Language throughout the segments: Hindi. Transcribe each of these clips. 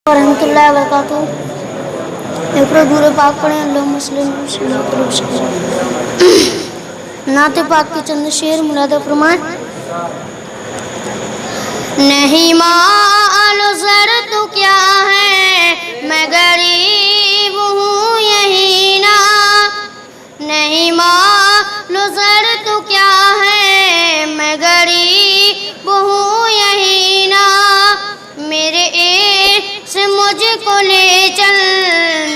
रहमतुल्लाहि व बरकातुहू। एक दूर पाक पढ़े अल्लाह मुस्लिम नाते पाक के चंद शेर मुराद फरमाए। नहीं मालूम ज़र तो क्या है, मैं गरीब हूँ यही ना। नहीं मालूम ज़र तो क्या है, मैं गरीब हूँ यही ना। मेरे एक से मुझको ले चल,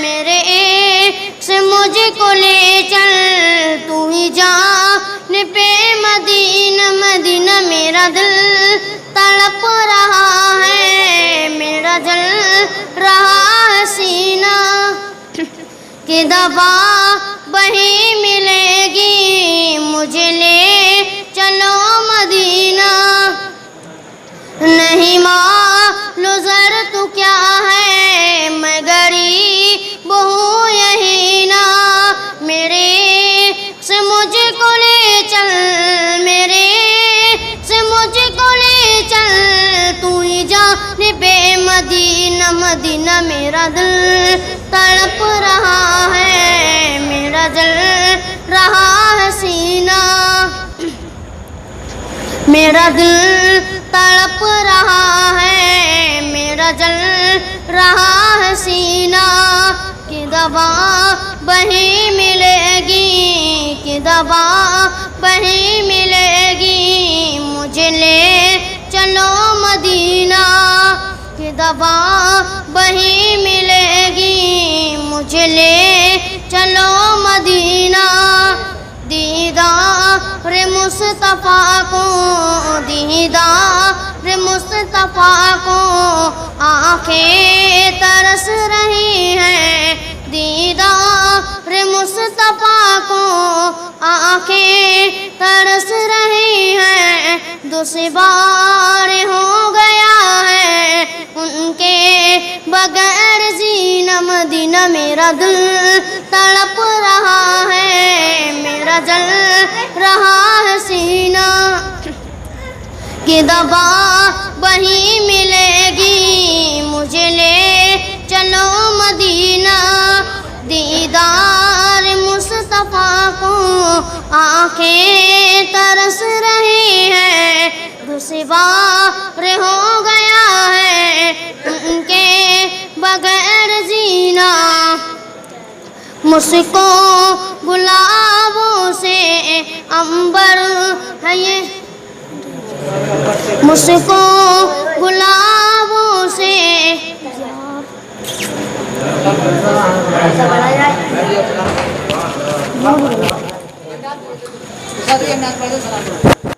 मेरे एक से मुझको ले चल, तू ही जान पे मदीना मदीना। मेरा दिल तड़प रहा है, मेरा जल रहा है सीना, कि दवा वहीं मिलेगी, मुझे ले चलो मदीना। नहीं मालूम ज़र तू क्या है, मैं गरीब हूँ यही ना। मेरे से मुझको ले चल, मेरे से मुझको ले चल, तू ही जाने पे मदीना मदीना। मेरा दिल तड़प रहा है, मेरा जल रहा है सीना, मेरा दिल तड़प रहा है, मेरा जल रहा है सीना, कि दवा वहीं मिलेगी, कि दवा वहीं मिलेगी, मुझे ले चलो मदीना। कि दवा वहीं मिलेगी, मुझे ले चलो मदीना। दीदार मुस्तफ़ा को, दीदार मुस्तफ़ा को आँखें तरस रही हैं। दीदार मुस्तफ़ा को आँखें तरस रही हैं। दुश्वार हो गया है उनके बगैर जीना मदीना। मेरा दिल तड़प रहा है, मेरा जल रहा है सीना, कि दवा वहीं मिलेगी, मुझे ले चलो मदीना। दीदार मुस्तफ़ा को आँखें तरस रही हैं। दुश्वार हो गया है उनके बगैर जीना। मुझको गुलाबों से अंबर है ये, मुझको गुलाबों से Satu yang nak pada salah.